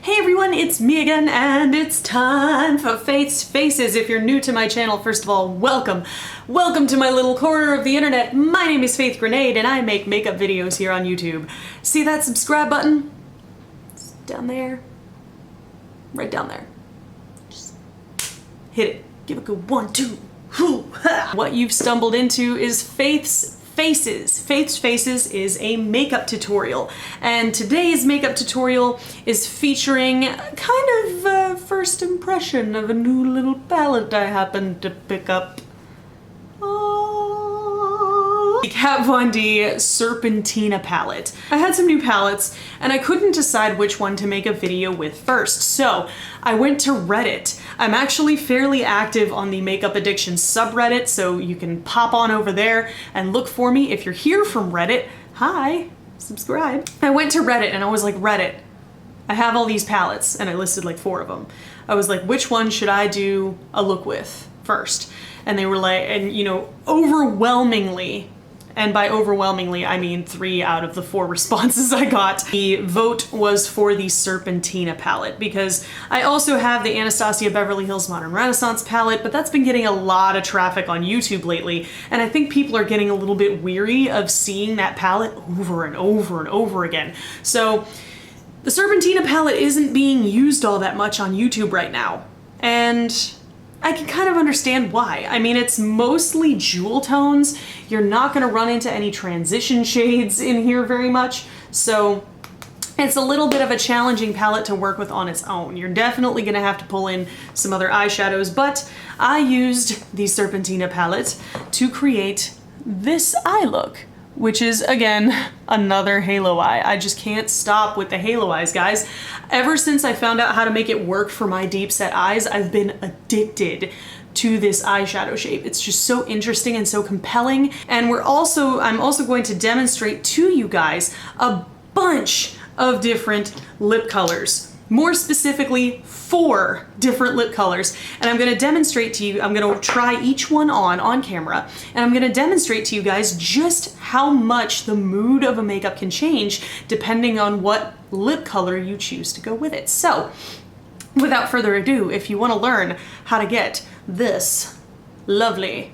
Hey everyone, it's me again, and it's time for Faith's Faces. If you're new to my channel, first of all, welcome. Welcome to my little corner of the internet. My name is Faith Grenade, and I make makeup videos here on YouTube. See that subscribe button? It's down there. Right down there. Just hit it. Give it a good 1, 2. What you've stumbled into is Faith's Faces. Faith's Faces is a makeup tutorial, and today's makeup tutorial is featuring kind of a first impression of a new little palette I happened to pick up. The Kat Von D Serpentina Palette. I had some new palettes and I couldn't decide which one to make a video with first, so I went to Reddit. I'm actually fairly active on the Makeup Addiction subreddit, so you can pop on over there and look for me. If you're here from Reddit, hi, subscribe. I went to Reddit and I was like, Reddit, I have all these palettes, and I listed like 4 of them. I was like, which one should I do a look with first? And they were like, and you know, overwhelmingly, and by overwhelmingly, I mean 3 out of the 4 responses I got, the vote was for the Serpentina palette, because I also have the Anastasia Beverly Hills Modern Renaissance palette, but that's been getting a lot of traffic on YouTube lately, and I think people are getting a little bit weary of seeing that palette over and over and over again. So the Serpentina palette isn't being used all that much on YouTube right now, and I can kind of understand why. I mean, it's mostly jewel tones. You're not gonna run into any transition shades in here very much, so it's a little bit of a challenging palette to work with on its own. You're definitely gonna have to pull in some other eyeshadows, but I used the Serpentina palette to create this eye look, which is, again, another halo eye. I just can't stop with the halo eyes, guys. Ever since I found out how to make it work for my deep set eyes, I've been addicted to this eyeshadow shape. It's just so interesting and so compelling. And I'm also going to demonstrate to you guys a bunch of different lip colors. More specifically, 4 different lip colors. And I'm gonna demonstrate to you, I'm gonna try each one on camera, and I'm gonna demonstrate to you guys just how much the mood of a makeup can change depending on what lip color you choose to go with it. So, without further ado, if you wanna learn how to get this lovely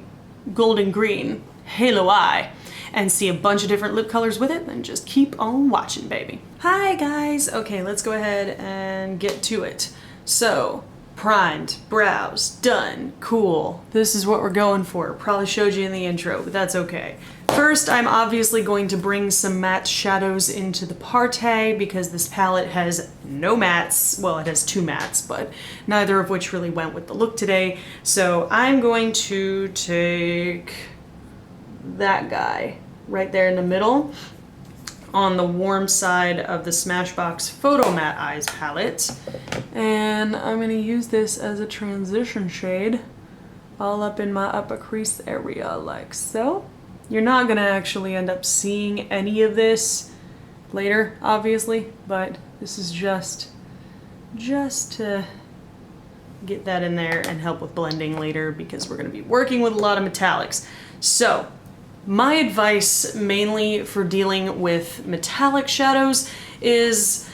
golden green halo eye and see a bunch of different lip colors with it, then just keep on watching, baby. Hi guys, okay, let's go ahead and get to it. So, primed, brows, done, cool. This is what we're going for. Probably showed you in the intro, but that's okay. First, I'm obviously going to bring some matte shadows into the party because this palette has no mattes. Well, it has 2 mattes, but neither of which really went with the look today. So I'm going to take that guy right there in the middle on the warm side of the Smashbox Photo Matte Eyes palette. And I'm gonna use this as a transition shade all up in my upper crease area like so. You're not gonna actually end up seeing any of this later, obviously, but this is just to get that in there and help with blending later because we're gonna be working with a lot of metallics. So, my advice mainly for dealing with metallic shadows is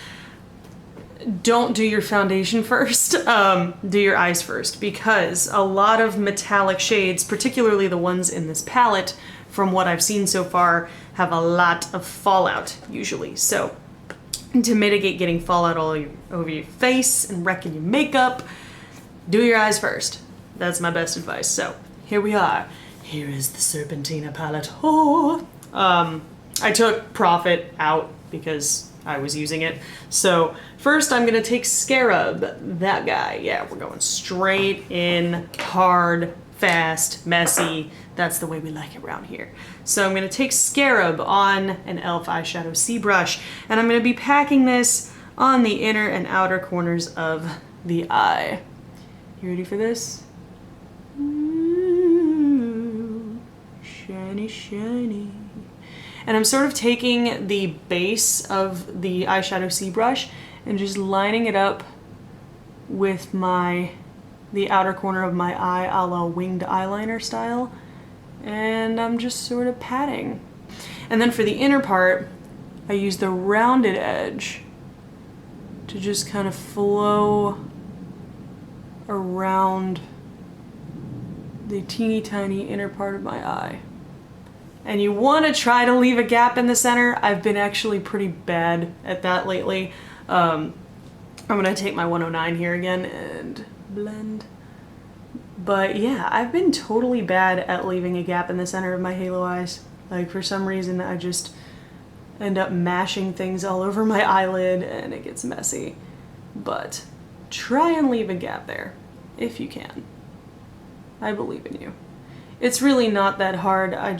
don't do your foundation first, do your eyes first, because a lot of metallic shades, particularly the ones in this palette, from what I've seen so far, have a lot of fallout usually. So to mitigate getting fallout all over your face and wrecking your makeup, do your eyes first. That's my best advice. So here we are. Here is the Serpentina palette. Oh. I took Profit out because I was using it. So first I'm gonna take Scarab, that guy. Yeah, we're going straight in, hard, fast, messy. That's the way we like it around here. So I'm gonna take Scarab on an e.l.f. eyeshadow C brush, and I'm gonna be packing this on the inner and outer corners of the eye. You ready for this? Shiny, shiny. And I'm sort of taking the base of the eyeshadow C brush and just lining it up with the outer corner of my eye a la winged eyeliner style. And I'm just sort of patting. And then for the inner part, I use the rounded edge to just kind of flow around the teeny tiny inner part of my eye. And you want to try to leave a gap in the center. I've been actually pretty bad at that lately. I'm gonna take my 109 here again and blend. But yeah, I've been totally bad at leaving a gap in the center of my halo eyes. Like, for some reason I just end up mashing things all over my eyelid and it gets messy. But try and leave a gap there if you can. I believe in you. It's really not that hard. I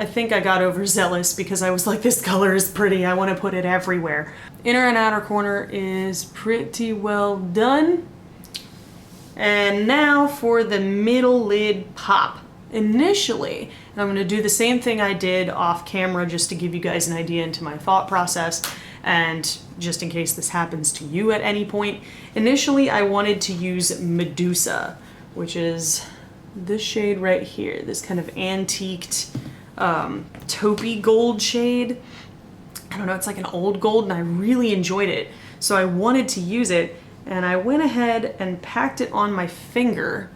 think I got overzealous because I was like, this color is pretty, I want to put it everywhere. Inner and outer corner is pretty well done. And now for the middle lid pop. Initially, and I'm going to do the same thing I did off camera just to give you guys an idea into my thought process, and just in case this happens to you at any point. Initially, I wanted to use Medusa, which is this shade right here, this kind of antiqued taupey gold shade. I don't know, it's like an old gold and I really enjoyed it. So I wanted to use it and I went ahead and packed it on my finger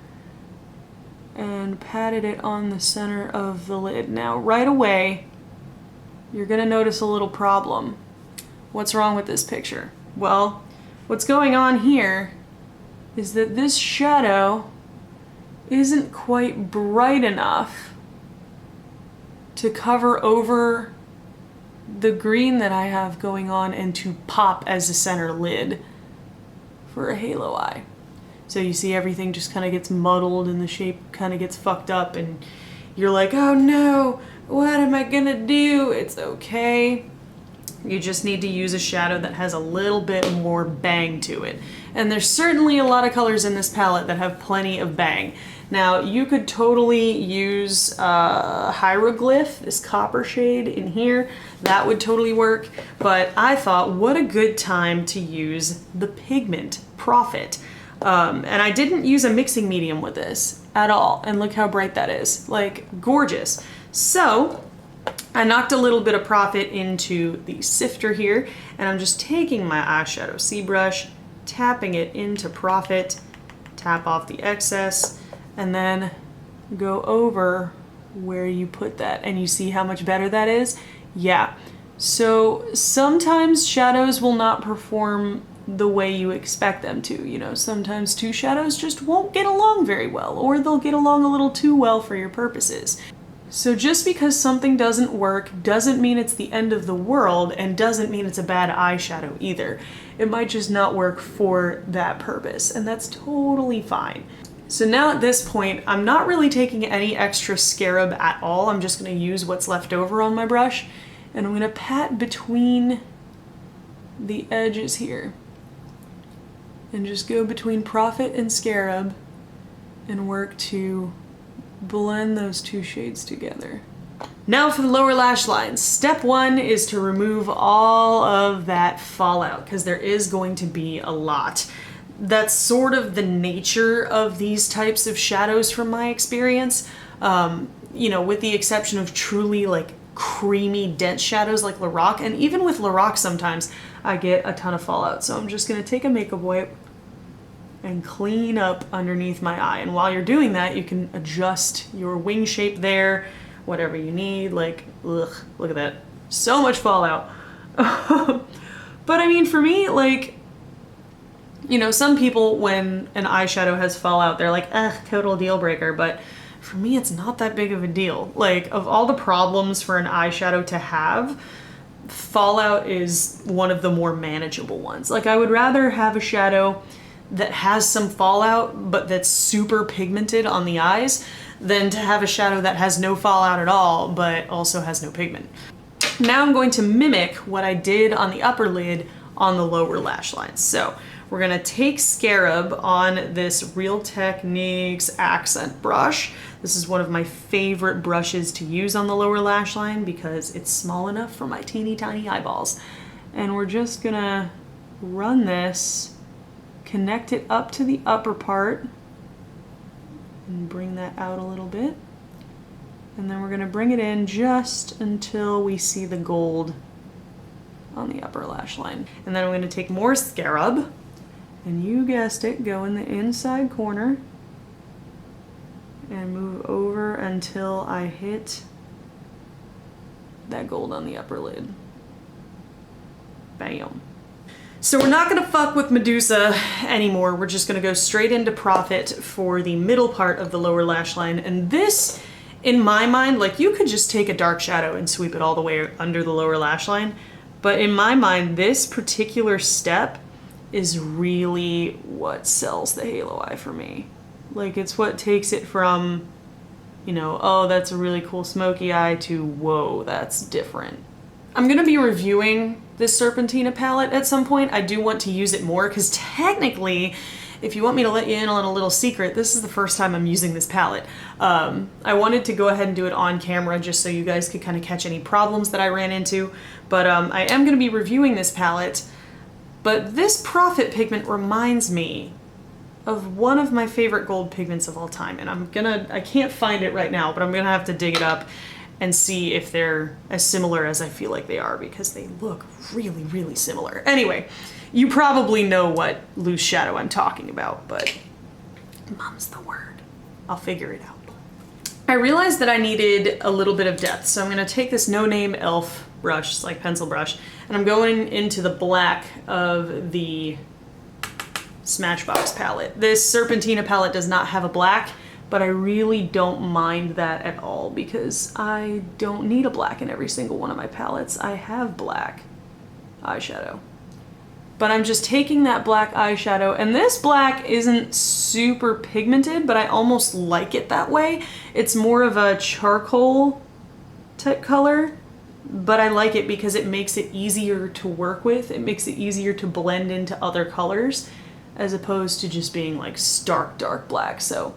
and patted it on the center of the lid. Now right away, you're gonna notice a little problem. What's wrong with this picture? Well, what's going on here is that this shadow isn't quite bright enough to cover over the green that I have going on and to pop as a center lid for a halo eye. So you see everything just kind of gets muddled and the shape kind of gets fucked up and you're like, oh no, what am I gonna do? It's okay. You just need to use a shadow that has a little bit more bang to it. And there's certainly a lot of colors in this palette that have plenty of bang. Now, you could totally use Hieroglyph, this copper shade in here. That would totally work. But I thought, what a good time to use the pigment Prophet. And I didn't use a mixing medium with this at all. And look how bright that is. Like, gorgeous. So I knocked a little bit of Prophet into the sifter here. And I'm just taking my eyeshadow C brush, tapping it into Prophet, tap off the excess, and then go over where you put that. And you see how much better that is? Yeah. So sometimes shadows will not perform the way you expect them to. You know, sometimes two shadows just won't get along very well, or they'll get along a little too well for your purposes. So just because something doesn't work doesn't mean it's the end of the world, and doesn't mean it's a bad eyeshadow either. It might just not work for that purpose, and that's totally fine. So now at this point, I'm not really taking any extra scarab at all. I'm just going to use what's left over on my brush, and I'm going to pat between the edges here. And just go between Prophet and Scarab and work to blend those two shades together. Now for the lower lash lines. Step one is to remove all of that fallout, because there is going to be a lot. That's sort of the nature of these types of shadows from my experience. You know, with the exception of truly like creamy dense shadows like Lorac, and even with Lorac sometimes I get a ton of fallout. So I'm just gonna take a makeup wipe and clean up underneath my eye. And while you're doing that, you can adjust your wing shape there, whatever you need. Like, ugh, look at that. So much fallout. But I mean, for me, like, you know, some people, when an eyeshadow has fallout, they're like, ugh, total deal breaker. But for me, it's not that big of a deal. Like, of all the problems for an eyeshadow to have, fallout is one of the more manageable ones. Like, I would rather have a shadow that has some fallout, but that's super pigmented on the eyes, than to have a shadow that has no fallout at all, but also has no pigment. Now I'm going to mimic what I did on the upper lid on the lower lash lines. So we're gonna take Scarab on this Real Techniques accent brush. This is one of my favorite brushes to use on the lower lash line because it's small enough for my teeny tiny eyeballs. And we're just gonna run this, connect it up to the upper part, and bring that out a little bit. And then we're gonna bring it in just until we see the gold on the upper lash line. And then I'm going to take more Scarab, and you guessed it, go in the inside corner and move over until I hit that gold on the upper lid. Bam. So we're not gonna fuck with Medusa anymore. We're just gonna go straight into Prophet for the middle part of the lower lash line. And this, in my mind, like you could just take a dark shadow and sweep it all the way under the lower lash line. But in my mind, this particular step is really what sells the halo eye for me. Like it's what takes it from, you know, oh, that's a really cool smoky eye to, whoa, that's different. I'm gonna be reviewing this Serpentina palette at some point. I do want to use it more because technically, if you want me to let you in on a little secret, this is the first time I'm using this palette. I wanted to go ahead and do it on camera just so you guys could kind of catch any problems that I ran into. But I am gonna be reviewing this palette. But this Prophet pigment reminds me of one of my favorite gold pigments of all time. And I can't find it right now, but I'm gonna have to dig it up and see if they're as similar as I feel like they are, because they look really, really similar. Anyway, you probably know what loose shadow I'm talking about, but mum's the word. I'll figure it out. I realized that I needed a little bit of depth, so I'm gonna take this no-name e.l.f. brush, it's like pencil brush, and I'm going into the black of the Smashbox palette. This Serpentina palette does not have a black, but I really don't mind that at all because I don't need a black in every single one of my palettes. I have black eyeshadow. But I'm just taking that black eyeshadow, and this black isn't super pigmented, but I almost like it that way. It's more of a charcoal type color, but I like it because it makes it easier to work with. It makes it easier to blend into other colors as opposed to just being like stark dark black. So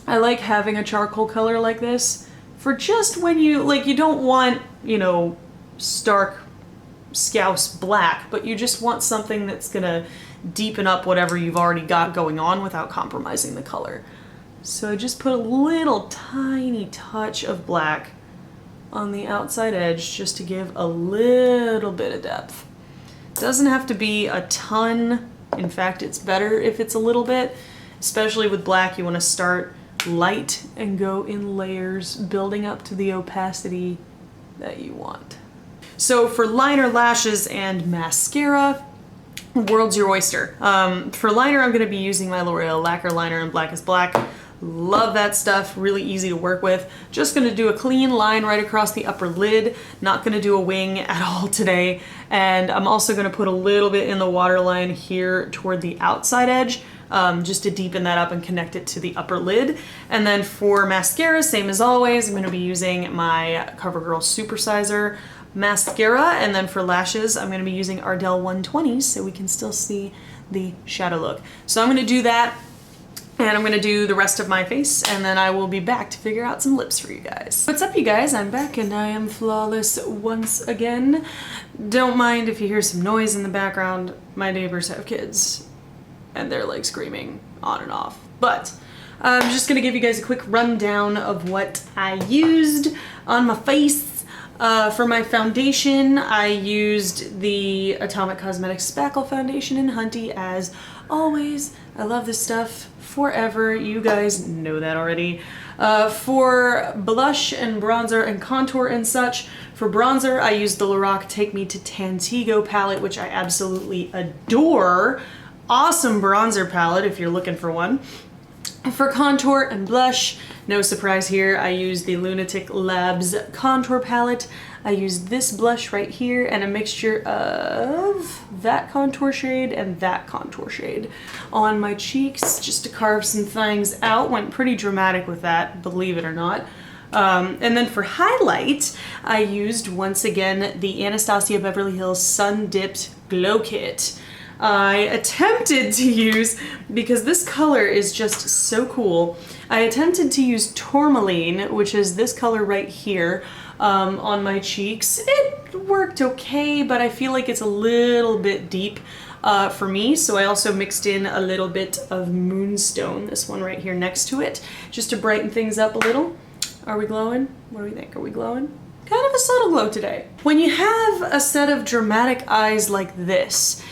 I like having a charcoal color like this for just when you, like, you don't want, you know, stark scouse black, but you just want something that's gonna deepen up whatever you've already got going on without compromising the color. So I just put a little tiny touch of black on the outside edge just to give a little bit of depth. Doesn't have to be a ton. In fact, it's better if it's a little bit, especially with black. You want to start light and go in layers, building up to the opacity that you want. So for liner, lashes, and mascara, world's your oyster. For liner, I'm going to be using my L'Oreal Lacquer Liner in Black is Black. Love that stuff, really easy to work with. Just going to do a clean line right across the upper lid. Not going to do a wing at all today. And I'm also going to put a little bit in the waterline here toward the outside edge, just to deepen that up and connect it to the upper lid. And then for mascara, same as always, I'm going to be using my CoverGirl Supersizer mascara. And then for lashes, I'm going to be using Ardell 120s so we can still see the shadow look. So I'm going to do that, and I'm going to do the rest of my face, and then I will be back to figure out some lips for you guys. What's up, you guys? I'm back, and I am flawless once again. Don't mind if you hear some noise in the background. My neighbors have kids, and they're like screaming on and off. But I'm just going to give you guys a quick rundown of what I used on my face. For my foundation, I used the Atomic Cosmetics Spackle foundation in Hunty as always. I love this stuff forever. You guys know that already. For blush and bronzer and contour and such, for bronzer, I used the Lorac Take Me to Tantigo palette, which I absolutely adore. Awesome bronzer palette if you're looking for one. For contour and blush, no surprise here, I used the Lunatick Labs contour palette. I used this blush right here and a mixture of that contour shade and that contour shade on my cheeks just to carve some things out. Went pretty dramatic with that, believe it or not. And then for highlight, I used once again the Anastasia Beverly Hills Sundipped Glow Kit. I attempted to use, because this color is just so cool, I attempted to use Tourmaline, which is this color right here, on my cheeks. It worked okay, but I feel like it's a little bit deep for me, so I also mixed in a little bit of Moonstone, this one right here next to it, just to brighten things up a little. Are we glowing? What do we think? Are we glowing? kind of a subtle glow today. When you have a set of dramatic eyes like this,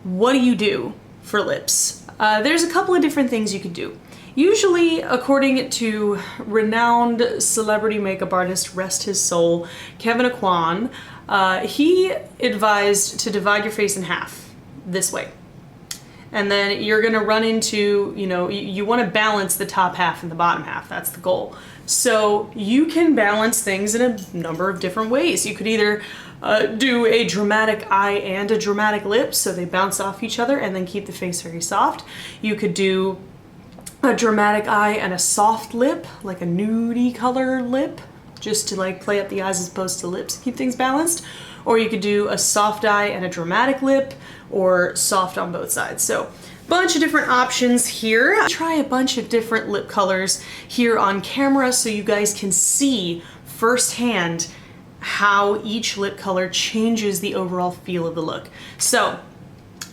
what do you do for lips? There's a couple of different things you could do. Usually, according to renowned celebrity makeup artist, rest his soul, Kevin Aquan, he advised to divide your face in half this way. And then you're gonna run into, you know, you wanna balance the top half and the bottom half. That's the goal. So you can balance things in a number of different ways. You could either do a dramatic eye and a dramatic lip, so they bounce off each other and then keep the face very soft. You could do a dramatic eye and a soft lip, like a nudie color lip, just to like play up the eyes as opposed to lips, keep things balanced. Or you could do a soft eye and a dramatic lip, or soft on both sides. So bunch of different options here. Try a bunch of different lip colors here on camera so you guys can see firsthand how each lip color changes the overall feel of the look. So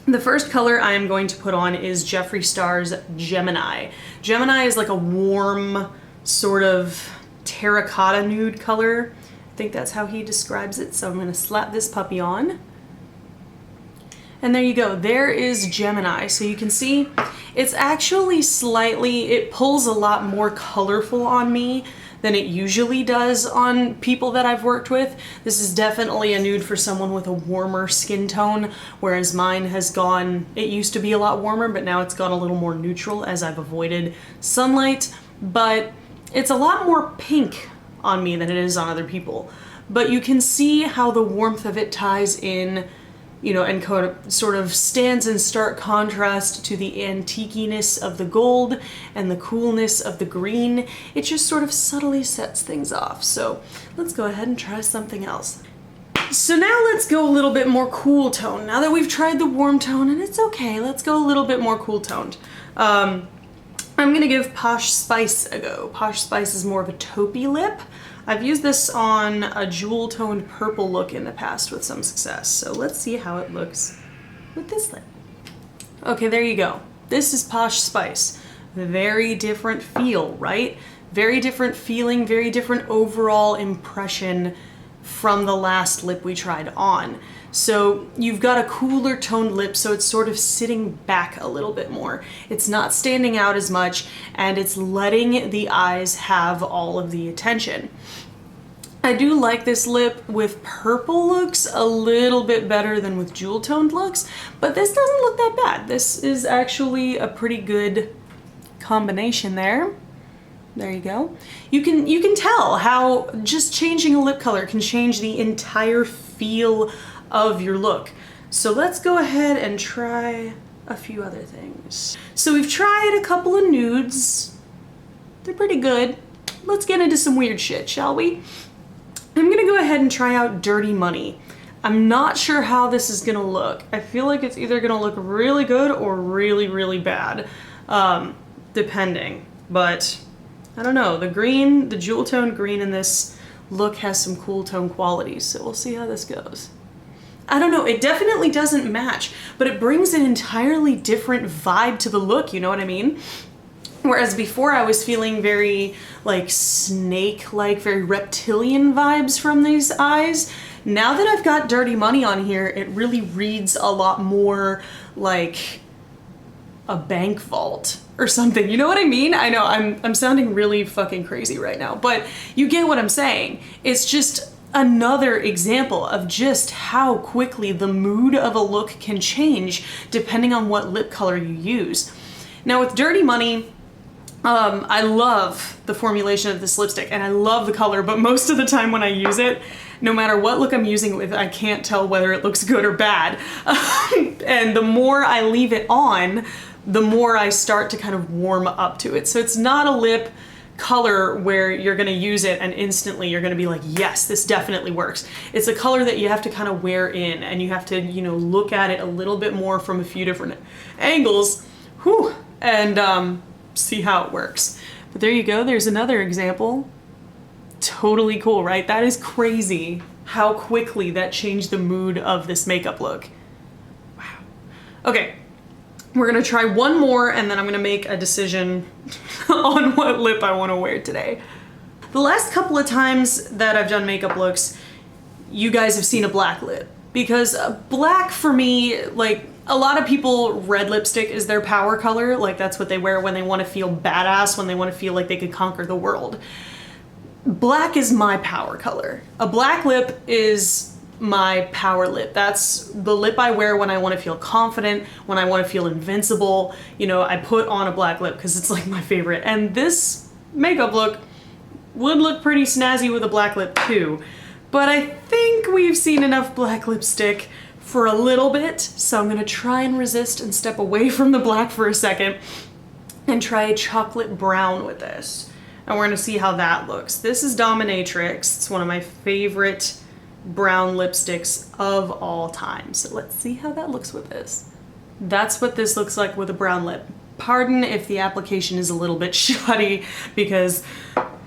the first color I am going to put on is Jeffree Star's Gemini. Gemini is like a warm, sort of terracotta nude color. I think that's how he describes it. So I'm gonna slap this puppy on. And there you go, there is Gemini. So you can see it's actually slightly, it pulls a lot more colorful on me than it usually does on people that I've worked with. This is definitely a nude for someone with a warmer skin tone, whereas mine has gone, it used to be a lot warmer, but now it's gone a little more neutral as I've avoided sunlight. But it's a lot more pink on me than it is on other people. But you can see how the warmth of it ties in, you know, and sort of stands in stark contrast to the antiqueness of the gold and the coolness of the green. It just sort of subtly sets things off. So let's go ahead and try something else. So now let's go a little bit more cool tone. Now that we've tried the warm tone, and it's okay, let's go a little bit more cool toned. I'm gonna give Posh Spice a go. Posh Spice is more of a taupey lip. I've used this on a jewel toned purple look in the past with some success. So let's see how it looks with this lip. Okay, there you go. This is Posh Spice. Very different feel, right? Very different feeling, very different overall impression from the last lip we tried on. So you've got a cooler toned lip, so it's sort of sitting back a little bit more. It's not standing out as much, and it's letting the eyes have all of the attention. I do like this lip with purple looks a little bit better than with jewel toned looks, but this doesn't look that bad. This is actually a pretty good combination there. There you go. You can tell how just changing a lip color can change the entire feel of your look. So let's go ahead and try a few other things. So we've tried a couple of nudes. They're pretty good. Let's get into some weird shit, shall we? I'm gonna go ahead and try out Dirty Money. I'm not sure how this is gonna look. I feel like it's either gonna look really good or really, really bad, depending. But I don't know, the green, the jewel tone green in this look has some cool tone qualities, so we'll see how this goes. I don't know, it definitely doesn't match, but it brings an entirely different vibe to the look, you know what I mean? Whereas before I was feeling very like snake-like, very reptilian vibes from these eyes. Now that I've got Dirty Money on here, it really reads a lot more like a bank vault or something. You know what I mean? I know I'm sounding really fucking crazy right now, but you get what I'm saying. It's just another example of just how quickly the mood of a look can change depending on what lip color you use. Now with Dirty Money, I love the formulation of this lipstick and I love the color, but most of the time when I use it, no matter what look I'm using it with, I can't tell whether it looks good or bad. And the more I leave it on, the more I start to kind of warm up to it. So it's not a lip color where you're gonna use it and instantly you're gonna be like, yes, this definitely works. It's a color that you have to kind of wear in and you have to, you know, look at it a little bit more from a few different angles, whew, and see how it works. But there you go, there's another example. Totally cool, right? That is crazy how quickly that changed the mood of this makeup look. Wow. Okay. We're gonna try one more and then I'm gonna make a decision on what lip I wanna wear today. The last couple of times that I've done makeup looks, you guys have seen a black lip. Because black for me, like, a lot of people, red lipstick is their power color. Like, that's what they wear when they want to feel badass, when they want to feel like they could conquer the world. Black is my power color. A black lip is my power lip. That's the lip I wear when I want to feel confident, when I want to feel invincible. You know, I put on a black lip because it's like my favorite. And this makeup look would look pretty snazzy with a black lip too. But I think we've seen enough black lipstick for a little bit, so I'm gonna try and resist and step away from the black for a second and try a chocolate brown with this. And we're gonna see how that looks. This is Dominatrix. It's one of my favorite brown lipsticks of all time. So let's see how that looks with this. That's what this looks like with a brown lip. Pardon if the application is a little bit shoddy because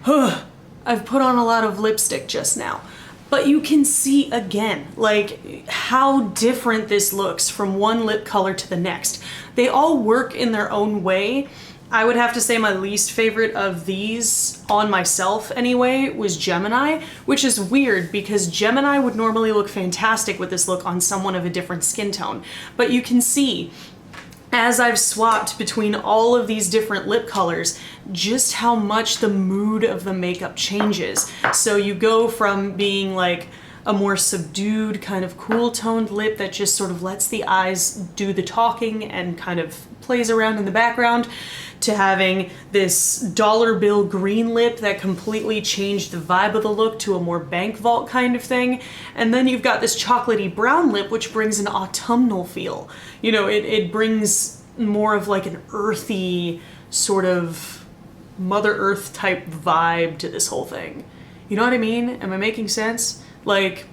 I've put on a lot of lipstick just now. But you can see again, like, how different this looks from one lip color to the next. They all work in their own way. I would have to say my least favorite of these, on myself anyway, was Gemini, which is weird because Gemini would normally look fantastic with this look on someone of a different skin tone. But you can see, as I've swapped between all of these different lip colors, just how much the mood of the makeup changes. So you go from being like a more subdued, kind of cool toned lip that just sort of lets the eyes do the talking and kind of plays around in the background, to having this dollar bill green lip that completely changed the vibe of the look to a more bank vault kind of thing. And then you've got this chocolatey brown lip, which brings an autumnal feel. You know, it brings more of like an earthy sort of Mother Earth type vibe to this whole thing. You know what I mean? Am I making sense? Like,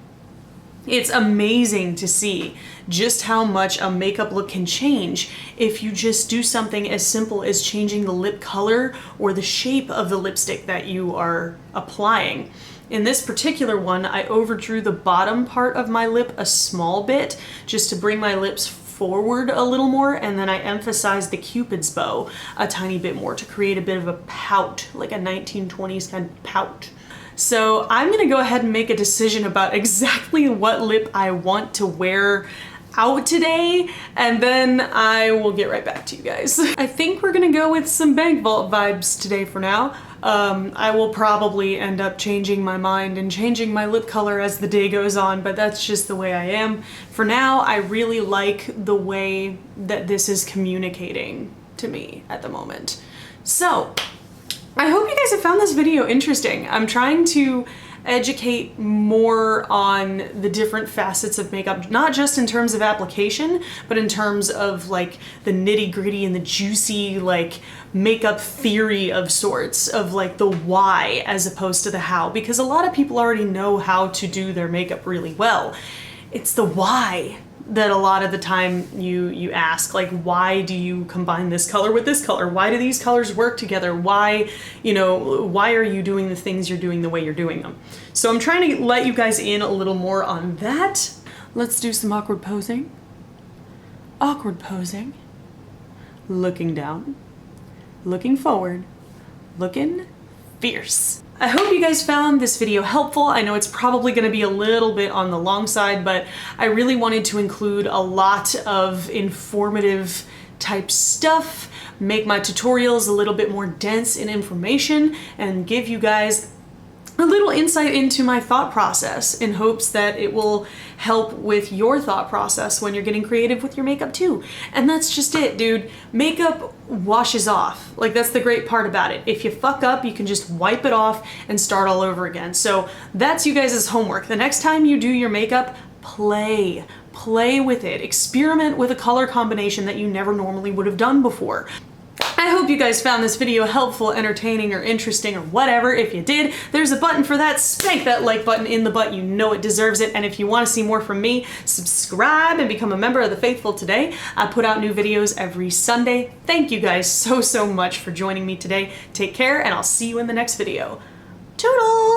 it's amazing to see just how much a makeup look can change if you just do something as simple as changing the lip color or the shape of the lipstick that you are applying. In this particular one, I overdrew the bottom part of my lip a small bit just to bring my lips forward a little more, and then I emphasized the Cupid's bow a tiny bit more to create a bit of a pout, like a 1920s kind of pout. So I'm gonna go ahead and make a decision about exactly what lip I want to wear out today, and then I will get right back to you guys. I think we're gonna go with some bank vault vibes today for now. I will probably end up changing my mind and changing my lip color as the day goes on, but that's just the way I am. For now, I really like the way that this is communicating to me at the moment. So, I hope you guys have found this video interesting. I'm trying to educate more on the different facets of makeup, not just in terms of application, but in terms of like the nitty gritty and the juicy like makeup theory of sorts, of like the why as opposed to the how, because a lot of people already know how to do their makeup really well. It's the why that a lot of the time you ask, like, why do you combine this color with this color? Why do these colors work together? Why, you know, why are you doing the things you're doing the way you're doing them? So I'm trying to let you guys in a little more on that. Let's do some awkward posing. Awkward posing. Looking down. Looking forward. Looking fierce. I hope you guys found this video helpful. I know it's probably going to be a little bit on the long side, but I really wanted to include a lot of informative type stuff, make my tutorials a little bit more dense in information, and give you guys a little insight into my thought process in hopes that it will help with your thought process when you're getting creative with your makeup too. And that's just it, dude. Makeup washes off. Like, that's the great part about it. If you fuck up, you can just wipe it off and start all over again. So that's you guys' homework. The next time you do your makeup, play with it. Experiment with a color combination that you never normally would have done before. I hope you guys found this video helpful, entertaining, or interesting, or whatever. If you did, there's a button for that. Spank that like button in the butt. You know it deserves it. And if you want to see more from me, subscribe and become a member of the Faithful today. I put out new videos every Sunday. Thank you guys so much for joining me today. Take care, and I'll see you in the next video. Toodles!